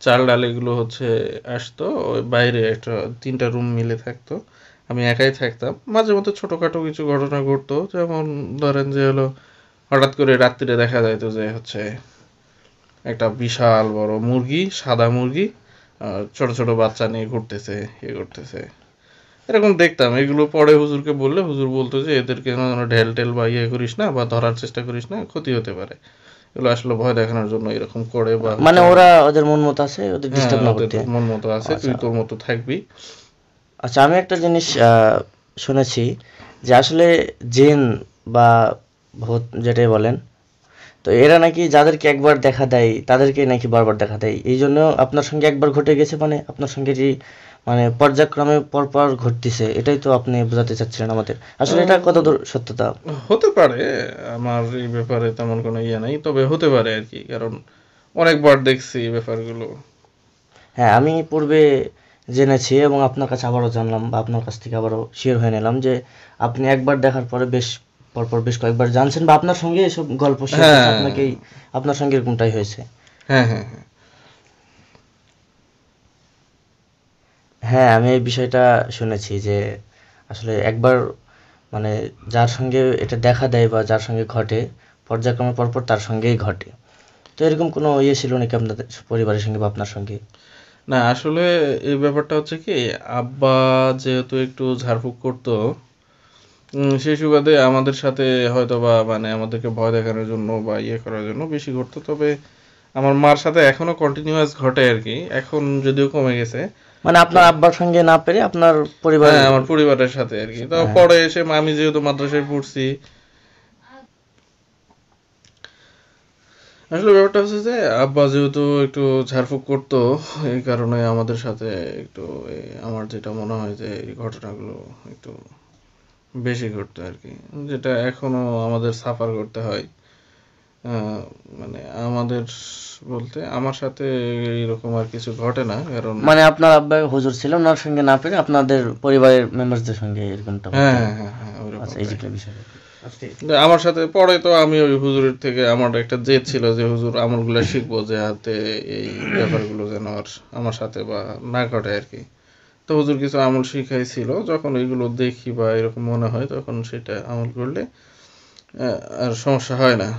Speaker 2: চাল ডাল এগুলো হচ্ছে আসতো, ওই বাইরে একটা 3টা রুম মিলে থাকতো, আমি একাই থাকতাম। মাঝে মধ্যে ছোটখাটো কিছু ঘটনা ঘটতো, যেমন ধরেন যে হলো হঠাৎ করে রাত্রিরে দেখা যাইতো যে হচ্ছে একটা বিশাল বড় মুরগি, সাদা মুরগি ছোট ছোট বাচ্চা নিয়ে ঘুরতেছে, করতেছে, এরকম দেখতাম। এগুলো পরে হুজুরকে বললে হুজুর বলতো যে এদেরকে ঢেল টেল বা করিস না, বা ধরার চেষ্টা করিস না, ক্ষতি হতে পারে। এগুলো আসলে ভয় দেখানোর জন্য এরকম করে, বা
Speaker 1: মানে ওরা ওদের মন মতো আছে, ওদের ডিস্টার্ব না করতে।
Speaker 2: মন মতো আছে, তুই তোর মতো থাকবি।
Speaker 1: আচ্ছা, আমি একটা জিনিস শুনেছি যে আসলে জিন বা ভূত যেটাই বলেন, তো এরা নাকি যাদেরকে একবার দেখা দেয় তাদেরকে নাকি বারবার দেখা দেয়। এই জন্য আপনার সঙ্গে একবার ঘটে গেছে, মানে আপনার সঙ্গে যে মানে পর্যায়ক্রমে পরপর ঘটতেছে, এটাই তো আপনি বোঝাতে চাচ্ছিলেন আমাদের। আসলে এটা কতদূর সত্যতা?
Speaker 2: হতে পারে, আমার এই ব্যাপারে তেমন কোনো নাই, তবে হতে পারে আর কি, কারণ অনেকবার দেখছি এই ব্যাপারগুলো।
Speaker 1: হ্যাঁ, আমি পূর্বে জেনেছি এবং আপনার কাছে আবারও জানলাম, বা আপনার কাছ থেকে আবারও শিওর হয়ে নিলাম যে আপনি একবার দেখার পরে বেশ পরপর বেশ কয়েকবার জানছেন, বা আপনার সঙ্গে এসব গল্প শেয়ার করছে, আপনাকেই আপনার সঙ্গে এরকমটাই হয়েছে।
Speaker 2: হ্যাঁ হ্যাঁ হ্যাঁ
Speaker 1: হ্যাঁ, আমি এই বিষয়টা শুনেছি যে আসলে একবার মানে যার সঙ্গে এটা দেখা দেয় বা যার সঙ্গে ঘটে, পর্যায়ক্রমে পরপর তার সঙ্গেই ঘটে। তো এরকম কোনো ছিল নাকি আপনাদের পরিবারের সঙ্গে বা আপনার সঙ্গে?
Speaker 2: না, আসলে এই ব্যাপারটা হচ্ছে কি, আব্বা যেহেতু একটু ঝাড়ফুঁক করতো, সেই সুবাদে আমাদের সাথে হয়তো বা মানে আমাদেরকে ভয় দেখানোর জন্য বা করার জন্য বেশি ঘটতো। তবে আমার মার সাথে এখনো কন্টিনিউয়াস ঘটে আর কি, এখন যদিও কমে গেছে।
Speaker 1: মানে আপনার আব্বার সঙ্গে না পেরে আপনার পরিবার?
Speaker 2: হ্যাঁ, আমার পরিবারের সাথে আর কি। তো পরে এসে আমি যেহেতু মাদ্রাসায় পড়ছি, আসলে ব্যাপারটা হচ্ছে যে আব্বা যেহেতু একটু ঝাড়ফুঁক করতো, এই কারণে আমাদের সাথে একটু আমার যেটা মনে হয় যে এই ঘটনাগুলো একটু বেশি ঘটতো আর কি, যেটা এখনো আমাদের সাফার করতে হয়। মানে আমাদের বলতে আমার সাথে এরকম আর কিছু ঘটে না, কারণ
Speaker 1: মানে আপনার আব্বা হুজুর ছিল, ওনার সঙ্গে না পেরে আপনাদের পরিবারের মেম্বারসদের সঙ্গে এরকমটা ঘটতো।
Speaker 2: হ্যাঁ হ্যাঁ হ্যাঁ
Speaker 1: আচ্ছা, এই যে
Speaker 2: ওইরকমটাই।
Speaker 1: একটা বিষয়।
Speaker 2: আমার সাথে পরে তো আমি ওই হুজুরের থেকে আমার একটা জেদ ছিল যে হুজুর আমলগুলো শিখবো, যে হাতে এই ব্যাপারগুলো যেন আর আমার সাথে বা না ঘটে আর কি। তো হুজুর কিছু আমল শিখাইছিল, যখন এগুলো দেখি বা এরকম মনে হয় তখন সেটা আমল করলে আর সমস্যা হয় না।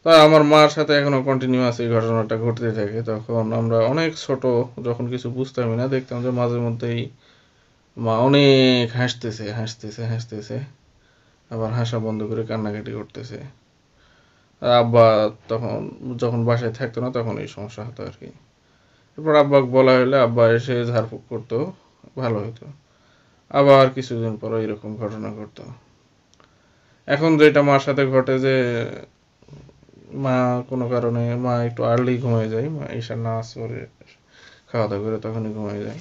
Speaker 2: তো আমার মার সাথে এখনো কন্টিনিউয়াস এই ঘটনাটা ঘটতে থাকে। তখন আমরা অনেক ছোট, যখন কিছু বুঝতামই না, দেখতাম যে মাঝে মধ্যেই মা অনেক হাসতেছে হাসতেছে হাসতেছে, আবার হাসা বন্ধ করে কান্নাকাটি করতেছে। আর আব্বা তখন যখন বাসায় থাকতো না তখন এই সমস্যা হতো আর কি। এরপর আব্বাকে বলা হলে আব্বা এসে ঝাড়ফুঁক করতো, ভালো হতো। আবার কিছুদিন পর এরকম ঘটনা ঘটতো। এখন যেটা মার সাথে ঘটে যে মা কোনো কারণে মা একটু আর্লি ঘুমিয়ে যায়, মা ঈশার নামাজ পড়ে খাওয়া দাওয়া করে তখনই ঘুমিয়ে যায়।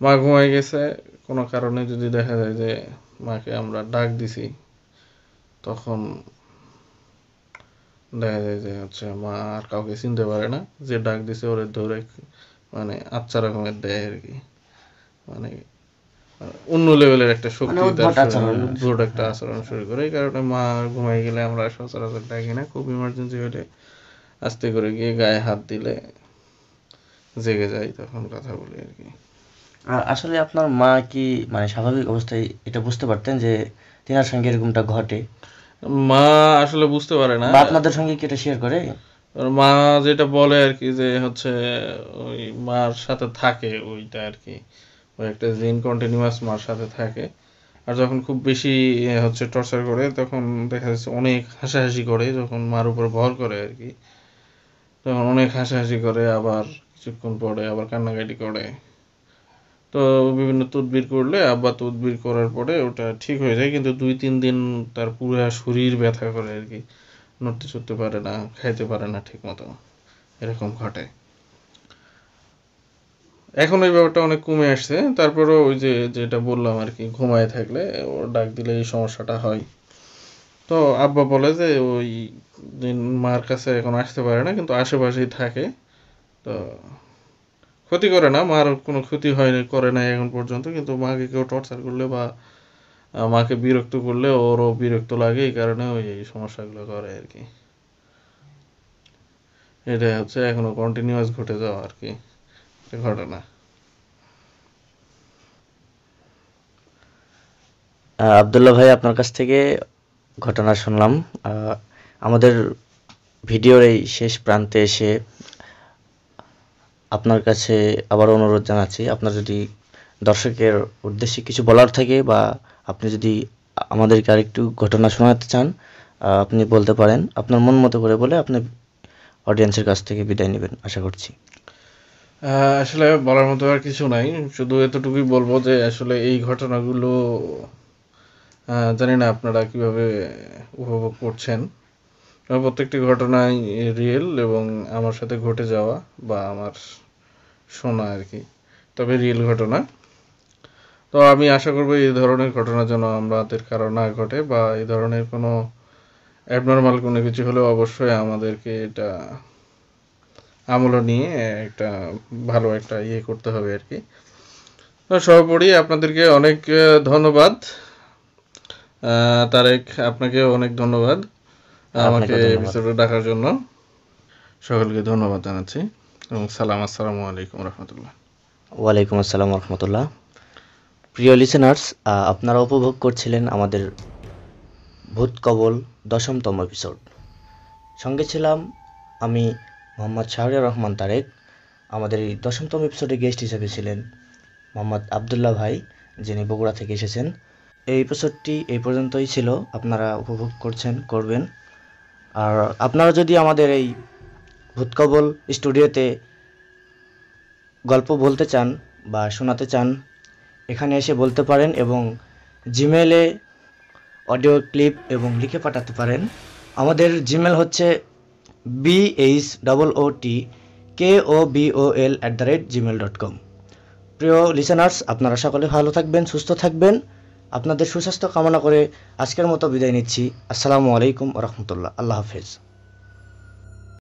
Speaker 2: মা ঘুমিয়ে গেছে, কোনো কারণে যদি দেখা যায় যে মাকে আমরা ডাক দিছি, তখন দেখা যায় যে হচ্ছে মা আর কাউকে চিনতে পারে না, যে ডাক দিছে ওরে ধরে মানে আচ্ছা রকমের দেয় আর কি। মানে অন্য লেভেলের একটা শক্তি তার উদ্ভট একটা আচরণ শুরু করে। এই কারণে মা ঘুমাই গেলে আমরা সচরাচর ডাকি না, খুব ইমার্জেন্সি হলে আস্তে করে গিয়ে গায়ে হাত দিলে জেগে যায়, তখন কথা বলি আর কি।
Speaker 1: আসলে আপনার মা কি মানে স্বাভাবিক অবস্থায় এটা বুঝতে পারতেন যে তেনার সঙ্গে এরকমটা ঘটে,
Speaker 2: মা আসলে বুঝতে পারে না,
Speaker 1: বা আপনাদের সঙ্গে কি এটা শেয়ার করে?
Speaker 2: মা যেটা বলে আর কি যে হচ্ছে ওই মার সাথে থাকে ওইটা আর কি, ওই একটা জিন কন্টিনিউয়াস মার সাথে থাকে। আর যখন খুব বেশি হচ্ছে টর্চার করে, তখন দেখা যাচ্ছে অনেক হাসাহাসি করে, যখন মার উপর ভর করে আর কি, তখন অনেক হাসাহাসি করে, আবার কিছুক্ষণ পরে আবার কান্নাকাটি করে। তো বিভিন্ন তদবির করলে, আব্বা তদবির করার পরে ওটা ঠিক হয়ে যায়, কিন্তু 2-3 দিন তার পুরো শরীর ব্যথা করে আর কি, নড়তে চড়তে পারে না, খাইতে পারে না ঠিক মতো, এরকম ঘটে। এখন ওই ব্যাপারটা অনেক কমে আসছে, তারপরেও ওই যে যেটা বললাম আর কি, ঘুমায় থাকলে ও ডাক দিলে এই সমস্যাটা হয়। তো আব্বা বলে যে ওই দিন মার কাছে এখন আসতে পারে না, কিন্তু আশেপাশেই থাকে। তো ক্ষতি করে না, মার কোনো ক্ষতি হয়নি, করে নাই এখন পর্যন্ত, কিন্তু মাকে কেউ টর্চার করলে বা মাকে বিরক্ত করলে ওরও বিরক্ত লাগে, এই কারণে ওই এই সমস্যাগুলো করে আর কি। এটাই হচ্ছে এখনো কন্টিনিউয়াস ঘটে যাওয়া আর কি ঘটনা।
Speaker 1: আবদুল্লাহ ভাই, আপনার কাছ থেকে ঘটনা শুনলাম। আমাদের ভিডিওর এই শেষ প্রান্তে এসে আপনার কাছে আবার অনুরোধ জানাচ্ছি, আপনার যদি দর্শকের উদ্দেশ্যে কিছু বলার থাকে বা আপনি যদি আমাদেরকে আরেকটু ঘটনা শোনাতে চান, আপনি বলতে পারেন। আপনার মন মতো করে বলে আপনি অডিয়েন্সের কাছ থেকে বিদায় নেবেন আশা করছি।
Speaker 2: আসলে বলার মতো আর কিছু নাই, শুধু এতটুকুই বলবো যে আসলে এই ঘটনাগুলো জানি না আপনারা কিভাবে উপভোগ করছেন। প্রত্যেকটি ঘটনাই রিয়েল এবং আমার সাথে ঘটে যাওয়া বা আমার শোনা আর কি, তবে রিয়েল ঘটনা। তো আমি আশা করবো এই ধরনের ঘটনা যেন আমাদের কারো না ঘটে, বা এই ধরনের কোনো অ্যাবনর্মাল কোনো কিছু হলেও অবশ্যই আমাদেরকে এটা আমলে নিয়ে একটা ভালো একটা করতে হবে আর কি। তো সর্বোপরি আপনাদেরকে অনেক ধন্যবাদ। তারেক, আপনাকে অনেক ধন্যবাদ আমাকে এপিসোডে ডাকার জন্য। সকলকে ধন্যবাদ জানাচ্ছি এবং আসসালামু আলাইকুম রহমতুল্লাহ।
Speaker 1: ওয়ালাইকুম আসসালাম রহমতুল্লাহ। প্রিয় লিসেনার্স, আপনারা উপভোগ করছিলেন আমাদের ভূত কবল 10তম এপিসোড। সঙ্গে ছিলাম আমি মোহাম্মদ শাহরিয়ার রহমান তারেক। আমাদের এই 10তম এপিসোডে গেস্ট হিসেবে ছিলেন মোহাম্মদ আবদুল্লাহ ভাই, যিনি বগুড়া থেকে এসেছেন। এই এপিসোডটি এই পর্যন্তই ছিল, আপনারা উপভোগ করবেন। আর আপনারা যদি আমাদের এই ভূত কবল স্টুডিওতে গল্প বলতে চান বা শোনাতে চান, এখানে এসে বলতে পারেন এবং জিমেলে অডিও ক্লিপ এবং লিখে পাঠাতে পারেন। আমাদের জিমেল হচ্ছে BHOOTKOBOL@gmail.com। প্রিয় লিসেনার্স, আপনারা সকলে ভালো থাকবেন, সুস্থ থাকবেন। আপনাদের সুস্বাস্থ্য কামনা করে আজকের মতো বিদায় নিচ্ছি। আসসালামু আলাইকুম রহমতুল্লাহ। আল্লাহ হাফেজ।